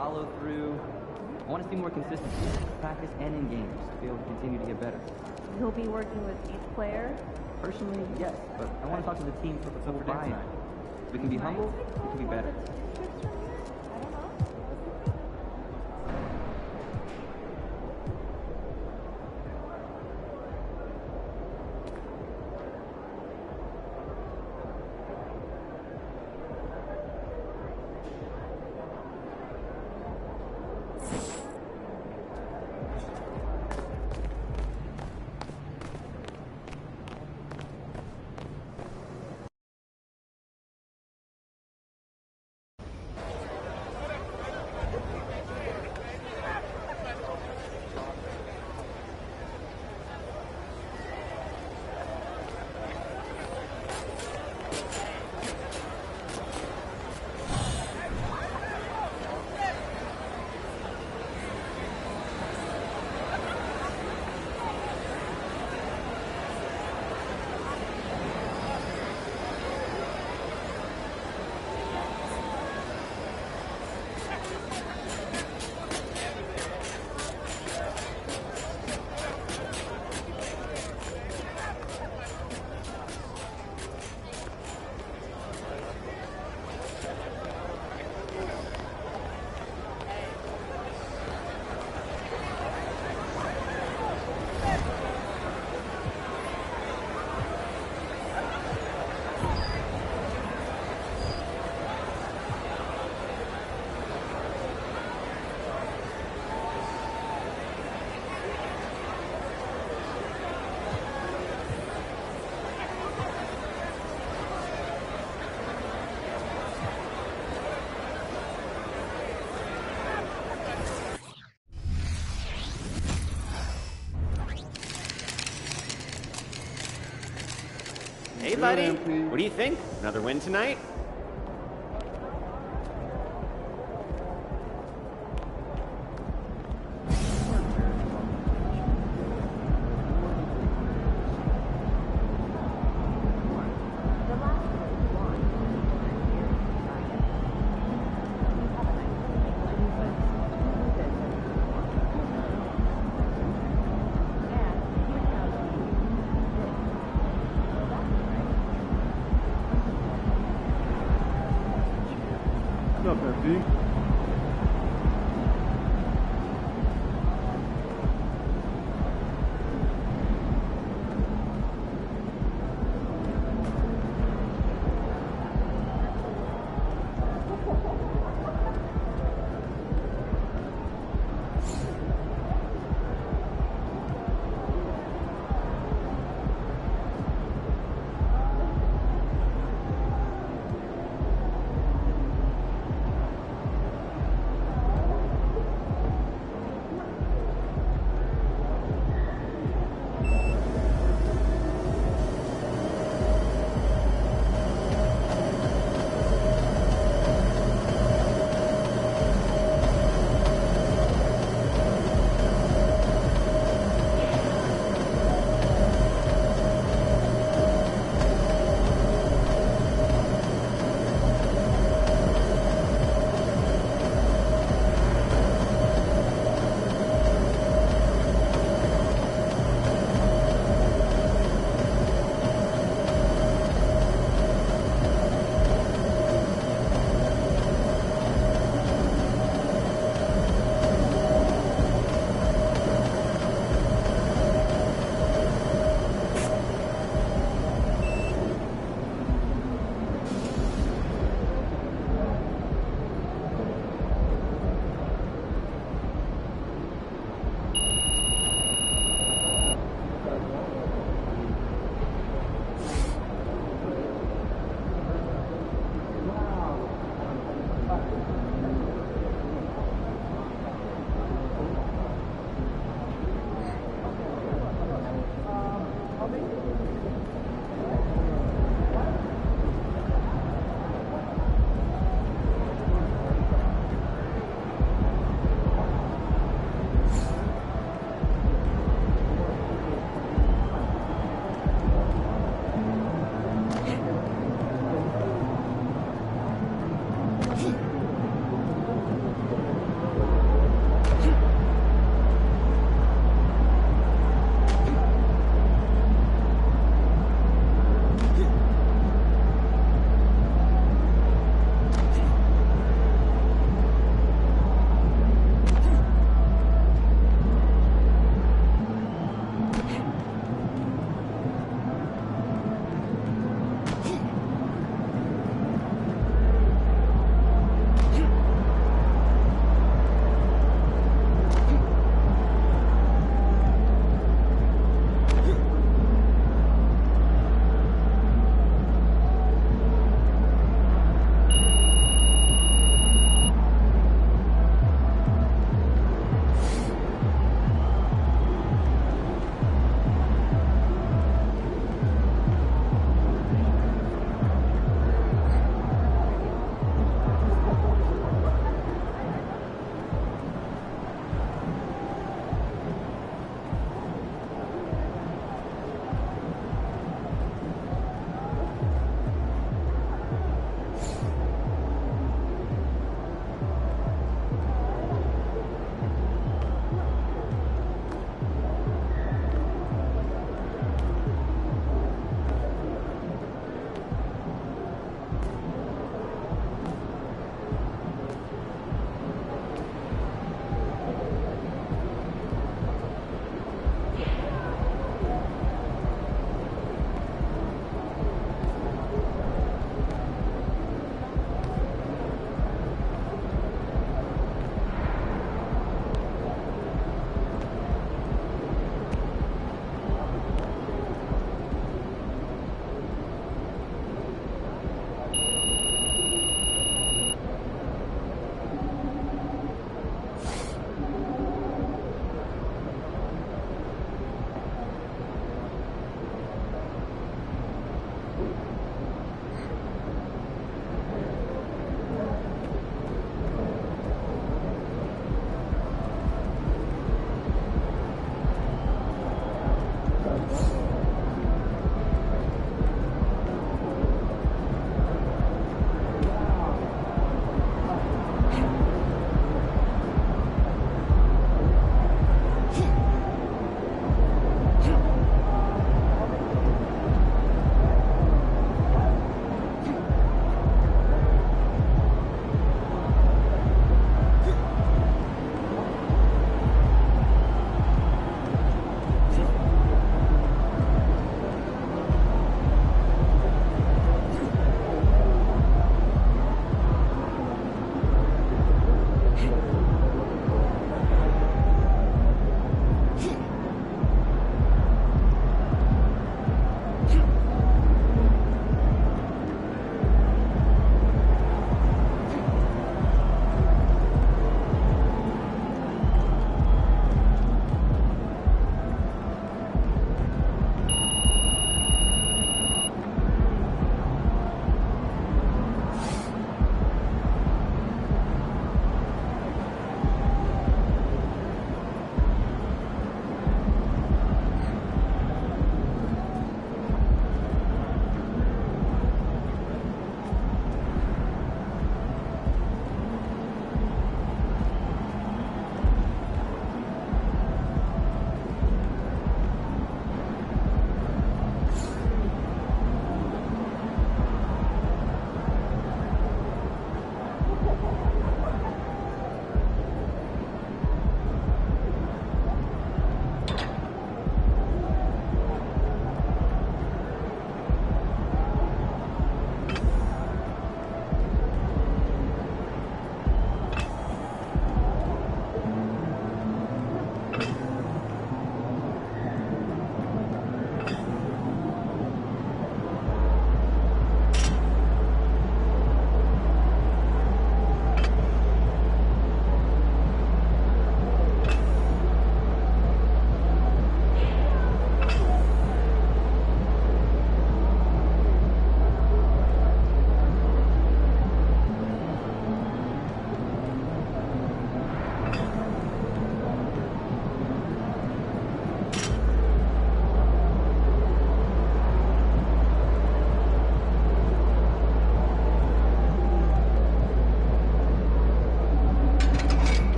follow through. I want to see more consistency in practice and in games to be able to continue to get better. You'll be working with each player? Personally, yes, but I want to talk to the team for the full buy-in. We can be humble, we can be better. Hey, buddy. What do you think? Another win tonight? Not that big.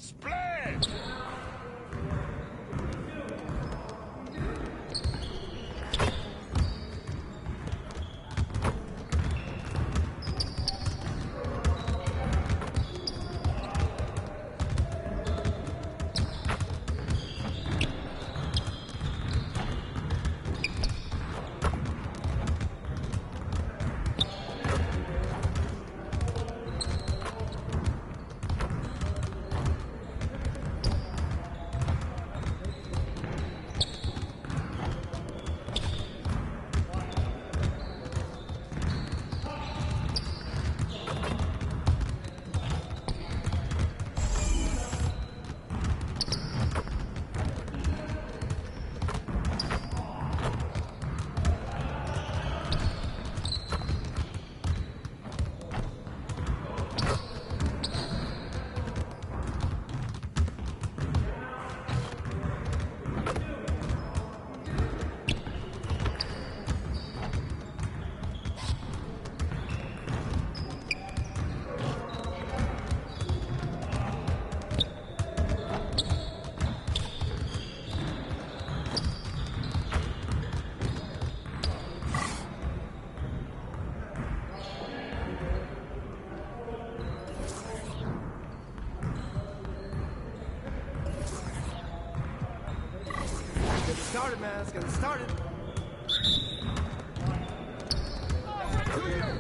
Splash! Started, man. Let's get it started.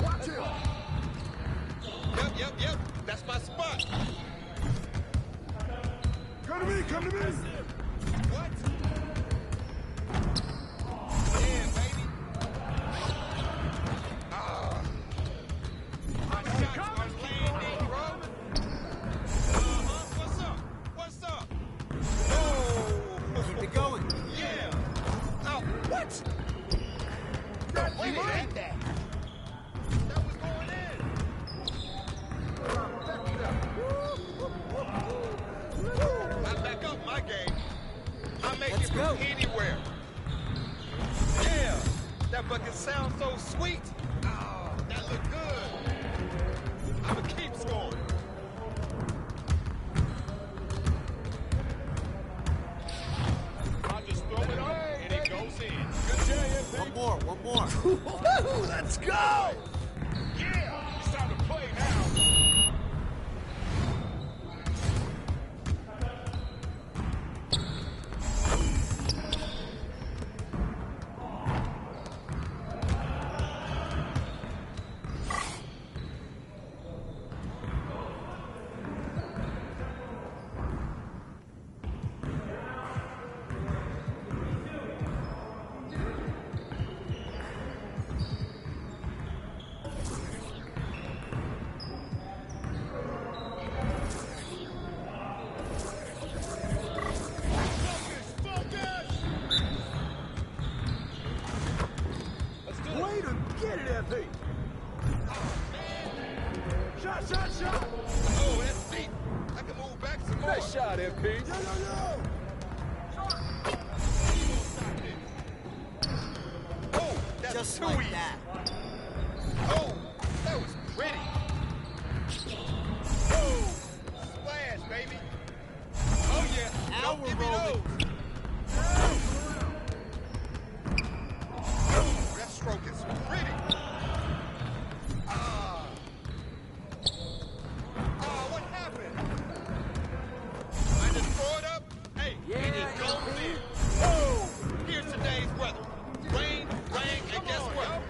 Watch it. Yep. That's my spot. Come to me. Come to me. What? Yeah, baby. My shots are landing, bro. What's up? Oh. Keep it going. Yeah. Oh, what? Wait a minute. That was going in. I back up my game. I make Let's it from go. anywhere. Yeah. That bucket sounds so sweet. Oh, that look good. I'ma keep scoring. I just throw it up and it goes in. Good job, One more. Let's go. Yeah, it's time to play now. Way to get it, FP. Shot. Oh, that's deep. I can move back some more. Nice shot, FP. Yo. Oh, that's Just too like easy. that. Oh, that was pretty. Oh, splash, baby. Oh, yeah. Now Don't we're give me rolling. those. Oh, that stroke is pretty. What happened? I just throw it up. Hey, and it goes in. Oh, here's today's weather. Rain, and guess what?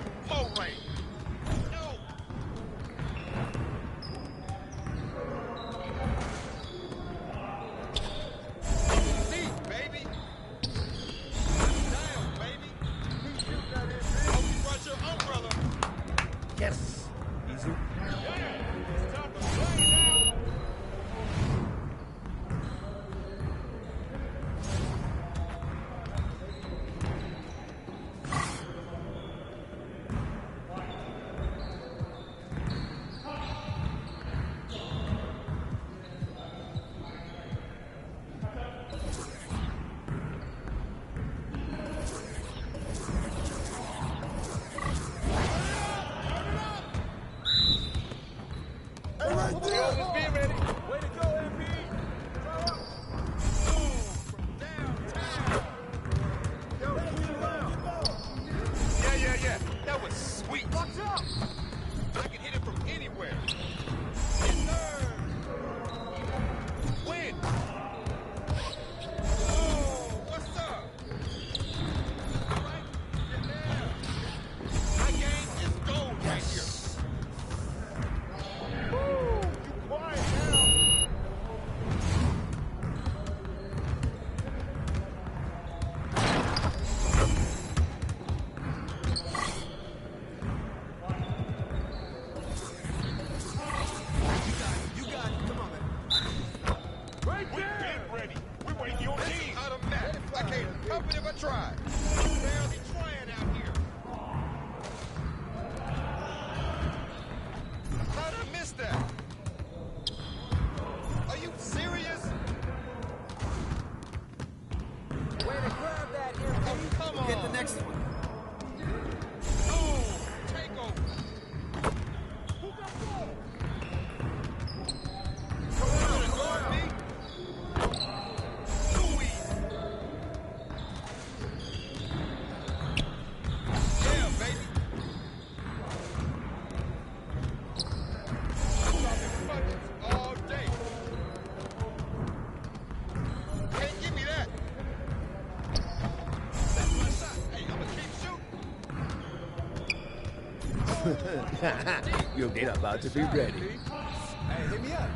You'll get about to be ready. Hey, hit me up.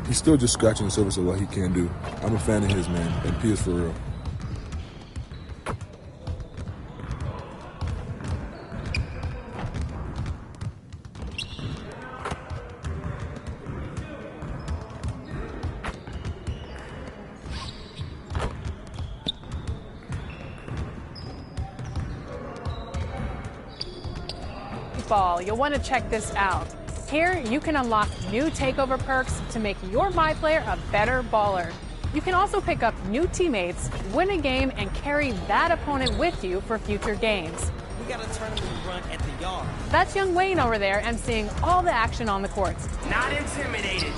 He's still just scratching the surface of what he can do. I'm a fan of his, man, and P is for real. Ball, you'll want to check this out. Here, you can unlock new takeover perks to make your My Player a better baller. You can also pick up new teammates, win a game, and carry that opponent with you for future games. We got a tournament run at the yard. That's young Wayne over there emceeing all the action on the courts. Not intimidated.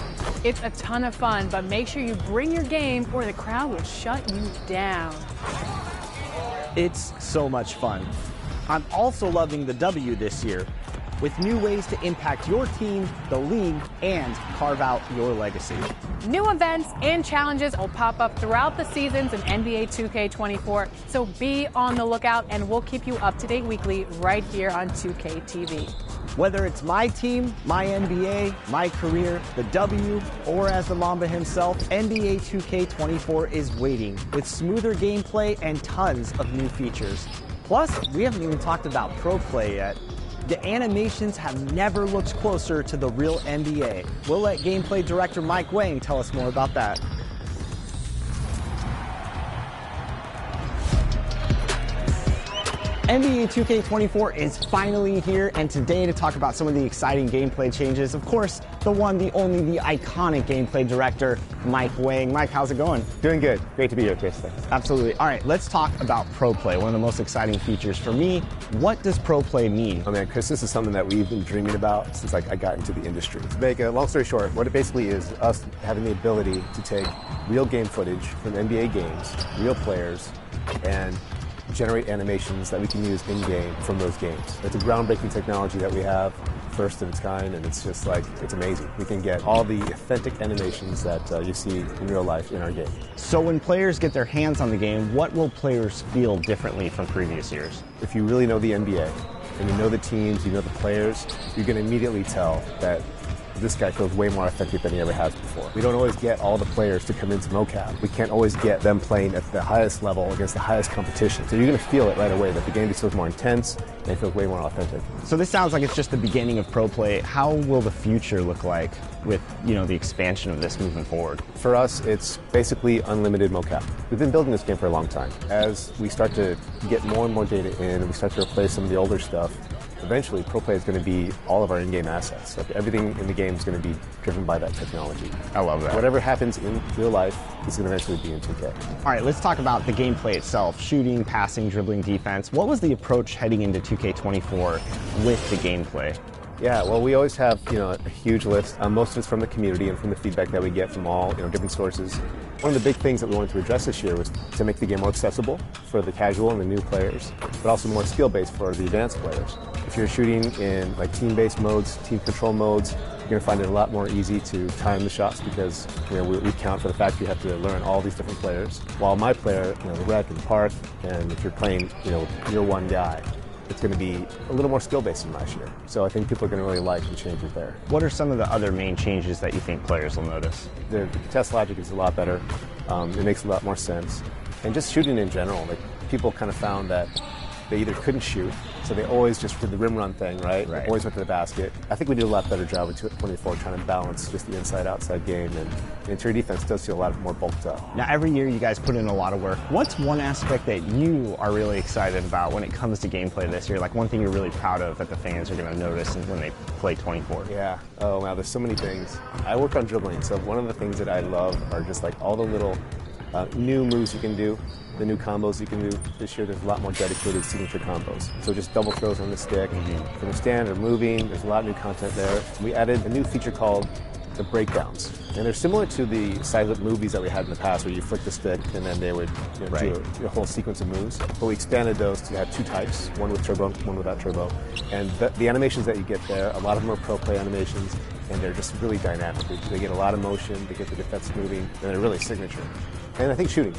It's a ton of fun, but make sure you bring your game or the crowd will shut you down. It's so much fun. I'm also loving the W this year, with new ways to impact your team, the league, and carve out your legacy. New events and challenges will pop up throughout the seasons in NBA 2K24, so be on the lookout and we'll keep you up to date weekly right here on 2K TV. Whether it's my team, my NBA, my career, the W, or as the Mamba himself, NBA 2K24 is waiting with smoother gameplay and tons of new features. Plus, we haven't even talked about Pro Play yet. The animations have never looked closer to the real NBA. We'll let gameplay director Mike Wang tell us more about that. NBA 2K24 is finally here, and today to talk about some of the exciting gameplay changes, of course, the one, the only, the iconic gameplay director, Mike Wang. Mike, how's it going? Doing good. Great to be here, Chris. Thanks. Absolutely. All right, let's talk about Pro Play, one of the most exciting features for me. What does Pro Play mean? Oh man, Chris, this is something that we've been dreaming about since I got into the industry. To make a long story short, what it basically is us having the ability to take real game footage from NBA games, real players, and generate animations that we can use in-game from those games. It's a groundbreaking technology that we have, first of its kind, and it's just like, it's amazing. We can get all the authentic animations that you see in real life in our game. So when players get their hands on the game, what will players feel differently from previous years? If you really know the NBA, and you know the teams, you know the players, you can immediately tell that this guy feels way more authentic than he ever has before. We don't always get all the players to come into mocap. We can't always get them playing at the highest level against the highest competition. So you're going to feel it right away that the game just feels more intense and it feels way more authentic. So this sounds like it's just the beginning of Pro Play. How will the future look like with, the expansion of this moving forward? For us, it's basically unlimited mocap. We've been building this game for a long time. As we start to get more and more data in and we start to replace some of the older stuff, eventually, Pro Play is going to be all of our in-game assets. Like everything in the game is going to be driven by that technology. I love that. Whatever happens in real life is going to eventually be in 2K. All right, let's talk about the gameplay itself. Shooting, passing, dribbling, defense. What was the approach heading into 2K24 with the gameplay? Yeah, well, we always have, a huge list. Most of it's from the community and from the feedback that we get from all, different sources. One of the big things that we wanted to address this year was to make the game more accessible for the casual and the new players, but also more skill-based for the advanced players. If you're shooting in team-based modes, team control modes, you're going to find it a lot more easy to time the shots because we count for the fact you have to learn all these different players. While my player, the rec and park, and if you're playing, you're one guy, it's going to be a little more skill-based than last year. So I think people are going to really like the changes there. What are some of the other main changes that you think players will notice? The test logic is a lot better. It makes a lot more sense. And just shooting in general, like people kind of found that they either couldn't shoot, so they always just did the rim run thing, right? They always went to the basket. I think we did a lot better job with 24 trying to balance just the inside-outside game, and the interior defense does feel a lot more bulked up. Now, every year you guys put in a lot of work. What's one aspect that you are really excited about when it comes to gameplay this year? Like one thing you're really proud of that the fans are going to notice when they play 24? Yeah. Oh, wow, there's so many things. I work on dribbling, so one of the things that I love are just like all the little new moves you can do. The new combos you can do this year. There's a lot more dedicated signature combos. So just double throws on the stick, from the stand or moving. There's a lot of new content there. We added a new feature called the breakdowns. And they're similar to the silent movies that we had in the past where you flick the stick and then they would do a whole sequence of moves. But we expanded those to have two types, one with turbo, one without turbo. And the animations that you get there, a lot of them are pro play animations, and they're just really dynamic. They get a lot of motion, they get the defense moving, and they're really signature. And I think shooting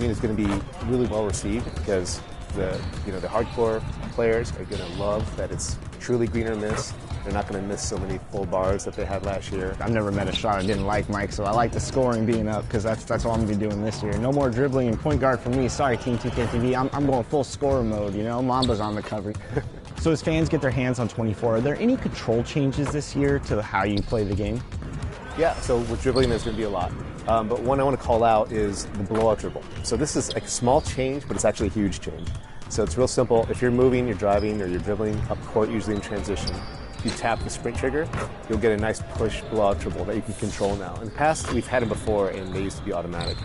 is going to be really well received because the hardcore players are going to love that it's truly green or miss. They're not going to miss so many full bars that they had last year. I've never met a shot I didn't like, Mike, so I like the scoring being up because that's what I'm going to be doing this year. No more dribbling and point guard for me. Sorry, Team 2K24. I'm going full scorer mode, you know? Mamba's on the cover. So as fans get their hands on 24, are there any control changes this year to how you play the game? Yeah, so with dribbling there's going to be a lot. But one I want to call out is the blowout dribble. So this is a small change, but it's actually a huge change. So it's real simple. If you're moving, you're driving, or you're dribbling up court, usually in transition, if you tap the sprint trigger, you'll get a nice push blowout dribble that you can control now. In the past, we've had them before, and they used to be automatic.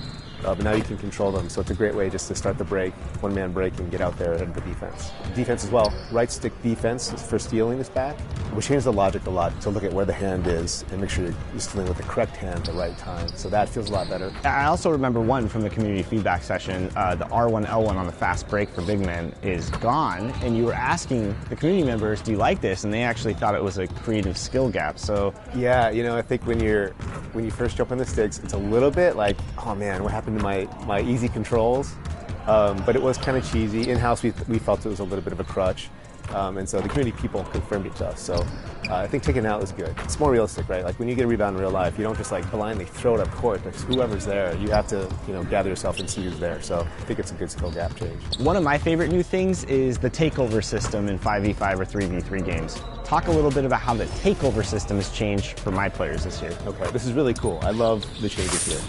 But now you can control them, so it's a great way just to start the break, one-man break, and get out there ahead of the defense. Defense as well. Right-stick defense for stealing is back. We changed the logic a lot to look at where the hand is and make sure you're stealing with the correct hand at the right time. So that feels a lot better. I also remember one from the community feedback session, the R1, L1 on the fast break for big men is gone, and you were asking the community members, do you like this? And they actually thought it was a creative skill gap. So yeah, I think when you first jump on the sticks, it's a little bit like, oh man, what happened to my easy controls? But it was kind of cheesy. In-house, we felt it was a little bit of a crutch. And so the community people confirmed it to us. So I think taking it out is good. It's more realistic, right? Like when you get a rebound in real life, you don't just like blindly throw it up court. Like whoever's there, you have to gather yourself and see who's there. So I think it's a good skill gap change. One of my favorite new things is the takeover system in 5v5 or 3v3 games. Talk a little bit about how the takeover system has changed for my players this year. Okay, this is really cool. I love the changes here.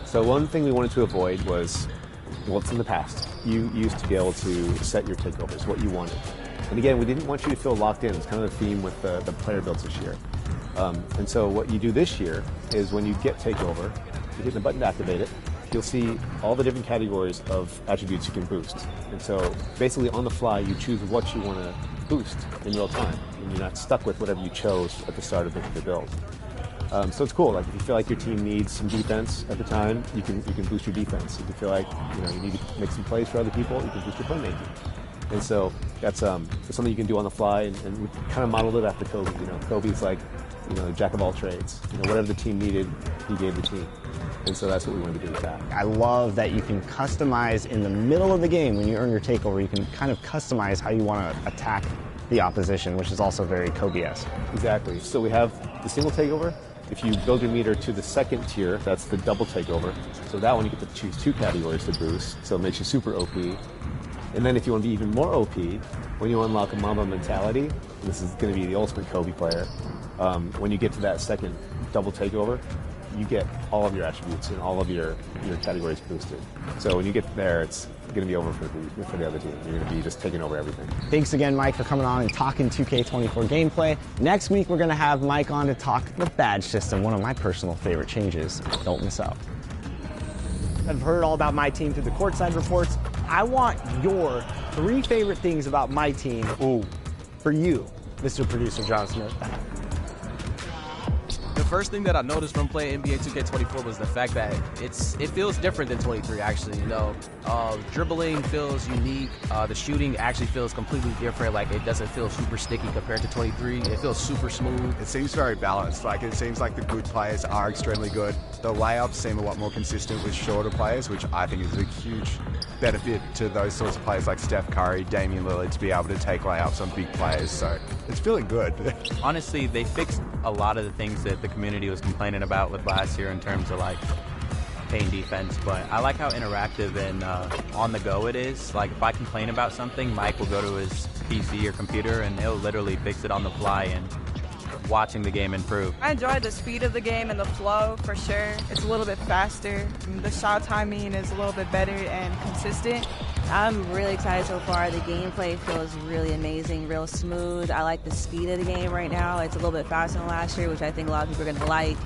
So one thing we wanted to avoid was, well, it's in the past. You used to be able to set your takeovers, what you wanted. And again, we didn't want you to feel locked in. It's kind of the theme with the player builds this year. And so what you do this year is when you get takeover, you hit the button to activate it, you'll see all the different categories of attributes you can boost. And so basically on the fly, you choose what you want to boost in real time. And you're not stuck with whatever you chose at the start of the build. So it's cool. Like if you feel like your team needs some defense at the time, you can boost your defense. If you feel like you need to make some plays for other people, you can boost your playmaking. And so that's something you can do on the fly, and we kind of modeled it after Kobe. Kobe's like, jack of all trades. Whatever the team needed, he gave the team. And so that's what we wanted to do with that. I love that you can customize in the middle of the game when you earn your takeover. You can kind of customize how you want to attack the opposition, which is also very Kobe-esque. Exactly. So we have the single takeover. If you build your meter to the second tier, that's the double takeover. So that one you get to choose two categories to boost, so it makes you super OP. And then if you want to be even more OP, when you unlock a Mamba mentality, this is going to be the ultimate Kobe player, when you get to that second double takeover, you get all of your attributes and all of your categories boosted. So when you get there, it's going to be over for the other team. You're going to be just taking over everything. Thanks again, Mike, for coming on and talking 2K24 gameplay. Next week, we're going to have Mike on to talk the badge system, one of my personal favorite changes. Don't miss out. I've heard all about my team through the courtside reports. I want your 3 favorite things about my team. For you, Mr. Producer John Smith. The first thing that I noticed from playing NBA 2K24 was the fact that it feels different than 23, actually. Dribbling feels unique. The shooting actually feels completely different. Like, it doesn't feel super sticky compared to 23. It feels super smooth. It seems very balanced. Like, it seems like the good players are extremely good. The layups seem a lot more consistent with shorter players, which I think is a huge benefit to those sorts of players like Steph Curry, Damian Lillard to be able to take layups on big players. So it's feeling good. Honestly, they fixed a lot of the things that the community was complaining about with last year in terms of like paying defense, but I like how interactive and on the go it is. Like if I complain about something, Mike will go to his PC or computer and he'll literally fix it on the fly, and watching the game improve. I enjoy the speed of the game and the flow for sure. It's a little bit faster. The shot timing is a little bit better and consistent. I'm really excited so far. The gameplay feels really amazing, real smooth. I like the speed of the game right now. It's a little bit faster than last year, which I think a lot of people are going to like.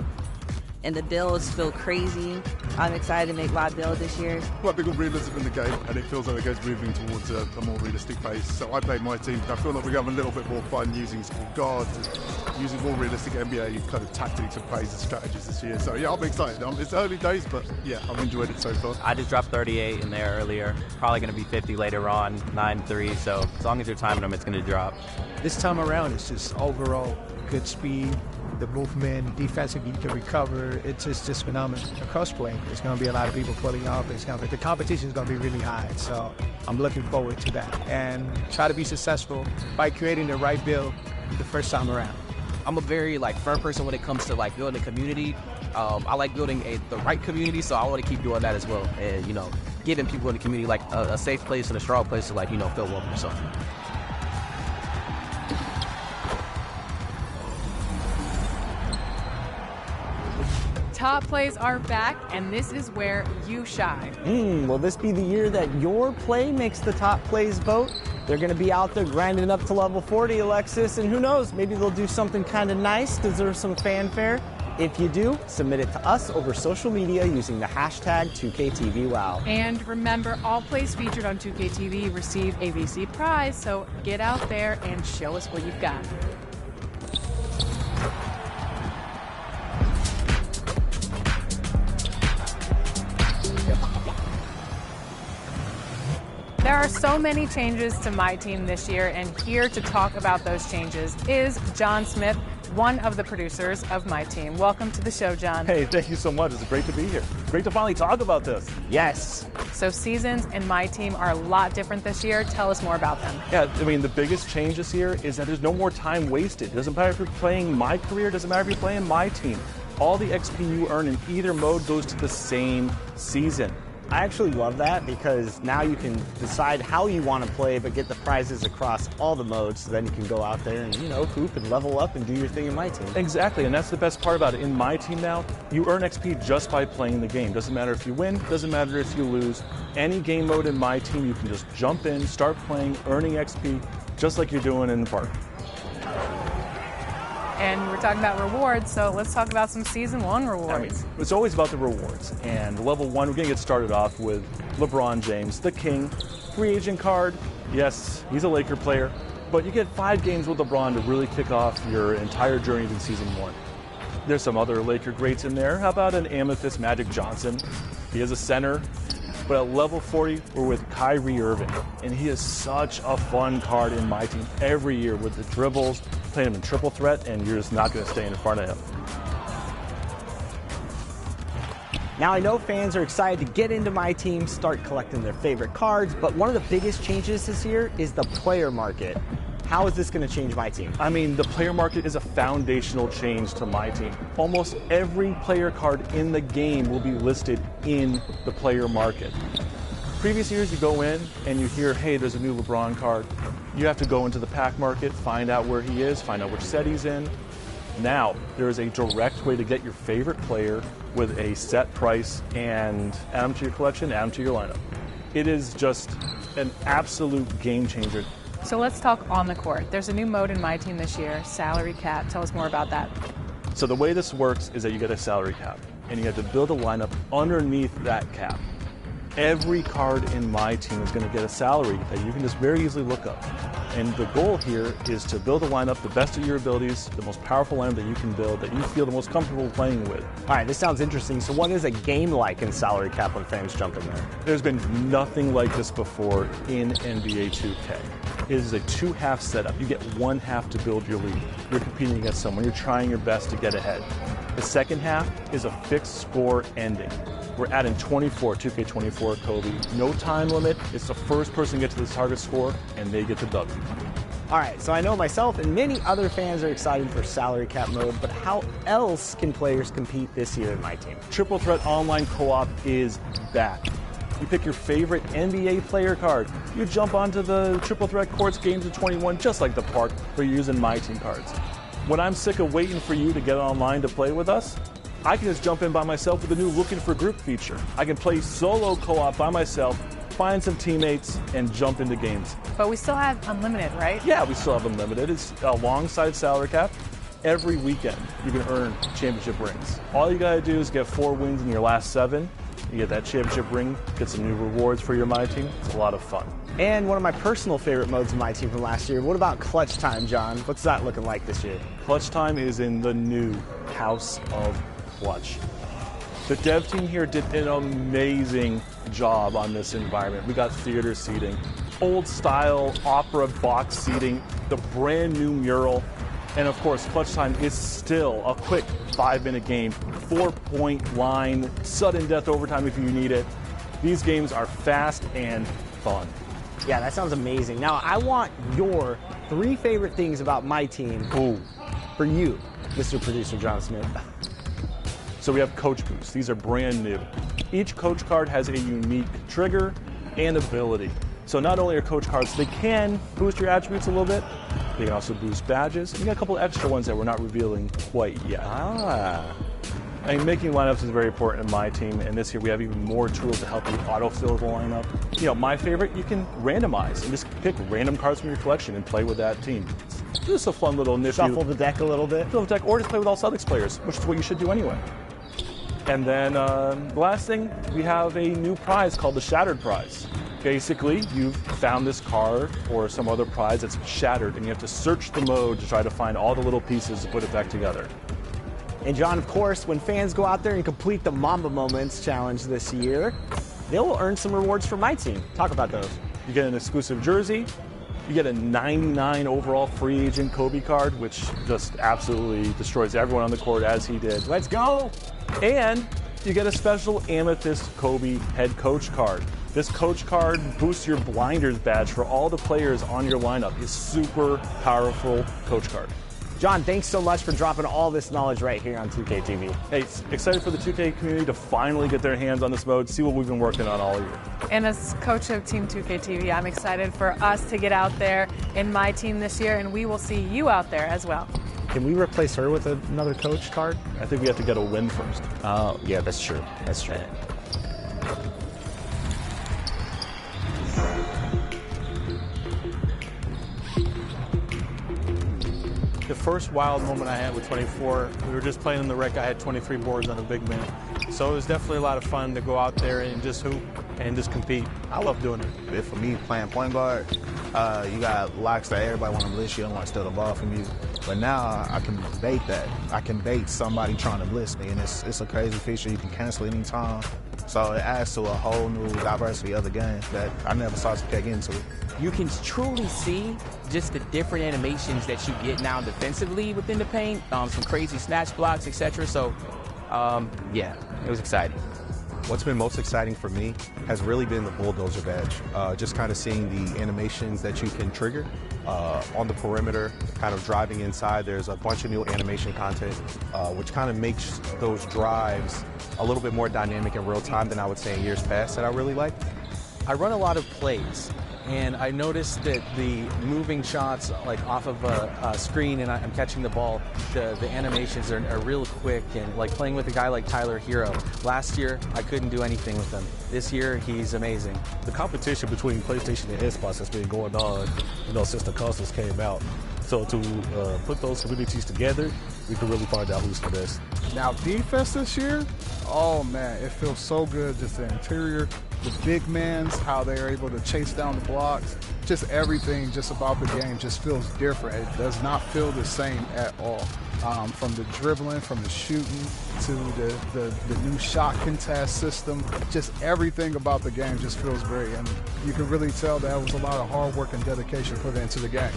And the builds feel crazy. I'm excited to make my build this year. Quite big on realism in the game, and it feels like the game's moving towards a more realistic pace. So I played my team. I feel like we're having a little bit more fun using small guards, and using more realistic NBA kind of tactics and plays and strategies this year. So yeah, I'm excited. It's early days, but yeah, I've enjoyed it so far. I just dropped 38 in there earlier. Probably going to be 50 later on, 9-3. So as long as you're timing them, it's going to drop. This time around, it's just overall good speed. The movement, defensively you can recover. It's just phenomenal. Across play, there's going to be a lot of people pulling off. The competition is going to be really high, so I'm looking forward to that. And try to be successful by creating the right build the first time around. I'm a very firm person when it comes to building a community. I like building the right community, so I want to keep doing that as well. And giving people in the community a safe place and a strong place to feel welcome or something. Top plays are back, and this is where you shine. Will this be the year that your play makes the top plays vote? They're going to be out there grinding up to level 40, Alexis, and who knows, maybe they'll do something kind of nice, deserve some fanfare. If you do, submit it to us over social media using the hashtag 2KTVWow. And remember, all plays featured on 2KTV receive a VC prize, so get out there and show us what you've got. There are so many changes to my team this year, and here to talk about those changes is John Smith, one of the producers of my team. Welcome to the show, John. Hey, thank you so much. It's great to be here. Great to finally talk about this. Yes. So seasons in my team are a lot different this year. Tell us more about them. Yeah, I mean, the biggest change this year is that there's no more time wasted. It doesn't matter if you're playing my career, it doesn't matter if you're playing my team. All the XP you earn in either mode goes to the same season. I actually love that because now you can decide how you want to play but get the prizes across all the modes, so then you can go out there and, hoop and level up and do your thing in my team. Exactly, and that's the best part about it. In my team now, you earn XP just by playing the game. Doesn't matter if you win, doesn't matter if you lose. Any game mode in my team, you can just jump in, start playing, earning XP, just like you're doing in the park. And we're talking about rewards, so let's talk about some Season 1 rewards. I mean, it's always about the rewards. And level 1, we're going to get started off with LeBron James, the king. Free agent card. Yes, he's a Laker player. But you get 5 games with LeBron to really kick off your entire journey in Season 1. There's some other Laker greats in there. How about an Amethyst Magic Johnson? He is a center. But at level 40, we're with Kyrie Irving. And he is such a fun card in my team every year with the dribbles, playing him in triple threat, and you're just not going to stay in front of him. Now, I know fans are excited to get into my team, start collecting their favorite cards, but one of the biggest changes this year is the player market. How is this going to change my team? I mean, the player market is a foundational change to my team. Almost every player card in the game will be listed in the player market. Previous years, you go in and you hear, hey, there's a new LeBron card. You have to go into the pack market, find out where he is, find out which set he's in. Now, there is a direct way to get your favorite player with a set price and add them to your collection, add them to your lineup. It is just an absolute game changer. So let's talk on the court. There's a new mode in my team this year, salary cap. Tell us more about that. So the way this works is that you get a salary cap, and you have to build a lineup underneath that cap. Every card in my team is going to get a salary that you can just very easily look up. And the goal here is to build a lineup, the best of your abilities, the most powerful lineup that you can build, that you feel the most comfortable playing with. All right, this sounds interesting. So what is a game like in salary cap when fans jump in there? There's been nothing like this before in NBA 2K. It is a 2-half setup. You get 1 half to build your lead. You're competing against someone. You're trying your best to get ahead. The second half is a fixed score ending. we're adding 2K24 Kobe. No time limit. It's the first person to get to the target score, and they get the W. All right, so I know myself and many other fans are excited for salary cap mode, but how else can players compete this year in My Team? Triple Threat Online Co-op is back. You pick your favorite NBA player card. You jump onto the Triple Threat Courts games of 21 just like the park, but you're using My Team cards. When I'm sick of waiting for you to get online to play with us, I can just jump in by myself with the new Looking for Group feature. I can play solo co-op by myself, find some teammates, and jump into games. But we still have unlimited, right? Yeah, we still have unlimited. It's alongside salary cap. Every weekend, you can earn championship rings. All you gotta do is get 4 wins in your last 7. You get that championship ring, get some new rewards for your My Team. It's a lot of fun. And one of my personal favorite modes of My Team from last year. What about Clutch Time, John? What's that looking like this year? Clutch Time is in the new House of Clutch. The dev team here did an amazing job on this environment. We got theater seating, old style opera box seating, the brand new mural, and of course, Clutch Time is still a quick 5-minute game, 4-point line, sudden death overtime if you need it. These games are fast and fun. Yeah, that sounds amazing. Now, I want your 3 favorite things about My Team for you, Mr. Producer John Smith. So we have Coach Boosts. These are brand new. Each Coach card has a unique trigger and ability. So not only are Coach cards, they can boost your attributes a little bit, they can also boost badges. And you got a couple extra ones that we're not revealing quite yet. I mean, making lineups is very important in My Team, and this year we have even more tools to help you autofill the lineup. You know, my favorite, you can randomize and just pick random cards from your collection and play with that team. It's just a fun little nifty. Shuffle the deck a little bit. Shuffle the deck, or just play with all Celtics players, which is what you should do anyway. And then the last thing, we have a new prize called the Shattered Prize. Basically, you've found this card or some other prize that's shattered, and you have to search the mode to try to find all the little pieces to put it back together. And John, of course, when fans go out there and complete the Mamba Moments challenge this year, they will earn some rewards for My Team. Talk about those. You get an exclusive jersey. You get a 99 overall free agent Kobe card, which just absolutely destroys everyone on the court as he did. Let's go! And you get a special Amethyst Kobe head coach card. This coach card boosts your blinders badge for all the players on your lineup. It's super powerful coach card. John, thanks so much for dropping all this knowledge right here on 2K TV. Hey, excited for the 2K community to finally get their hands on this mode, see what we've been working on all year. And as coach of Team 2K TV, I'm excited for us to get out there in My Team this year, and we will see you out there as well. Can we replace her with another coach card? I think we have to get a win first. Yeah, that's true. That's true. The first wild moment I had with 24, we were just playing in the rec. I had 23 boards on a big man. So it was definitely a lot of fun to go out there and just hoop and just compete. I love doing it. For me, playing point guard, you got locks that everybody want to blitz you. Don't want to steal the ball from you. But now I can bait that. I can bait somebody trying to blitz me, and it's a crazy feature. You can cancel anytime. So it adds to a whole new diversity of the game that I never saw 2K get into. You can truly see just the different animations that you get now defensively within the paint, some crazy snatch blocks, etc. So, yeah, it was exciting. What's been most exciting for me has really been the bulldozer badge. Just kind of seeing the animations that you can trigger on the perimeter, kind of driving inside. There's a bunch of new animation content, which kind of makes those drives a little bit more dynamic in real time than I would say in years past that I really like. I run a lot of plays, and I noticed that the moving shots, like off of a screen and I'm catching the ball, the animations are real quick, and like playing with a guy like Tyler Hero. Last year, I couldn't do anything with him. This year, he's amazing. The competition between PlayStation and Xbox has been going on, since the consoles came out. So to put those communities together, we can really find out who's the best. Now, defense this year, oh man, it feels so good. Just the interior, the big mans, how they're able to chase down the blocks, just everything just about the game just feels different. It does not feel the same at all. From the dribbling, from the shooting, to the new shot contest system, just everything about the game just feels great. And you can really tell that was a lot of hard work and dedication put into the game.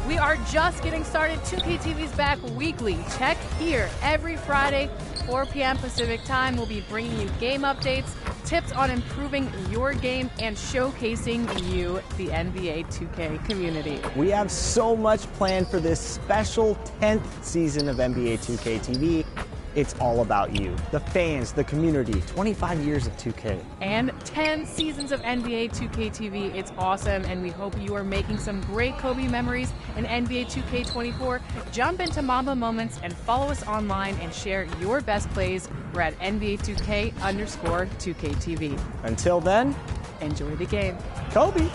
We are just getting started. 2K TV's back weekly. Check here every Friday, 4 p.m. Pacific time. We'll be bringing you game updates, tips on improving your game, and showcasing you, the NBA 2K community. We have so much planned for this special 10th season of NBA 2K TV. It's all about you, the fans, the community, 25 years of 2K. And 10 seasons of NBA 2K TV. It's awesome, and we hope you are making some great Kobe memories in NBA 2K24. Jump into Mamba Moments and follow us online and share your best plays. We're at NBA 2K_2K TV. Until then, enjoy the game. Kobe!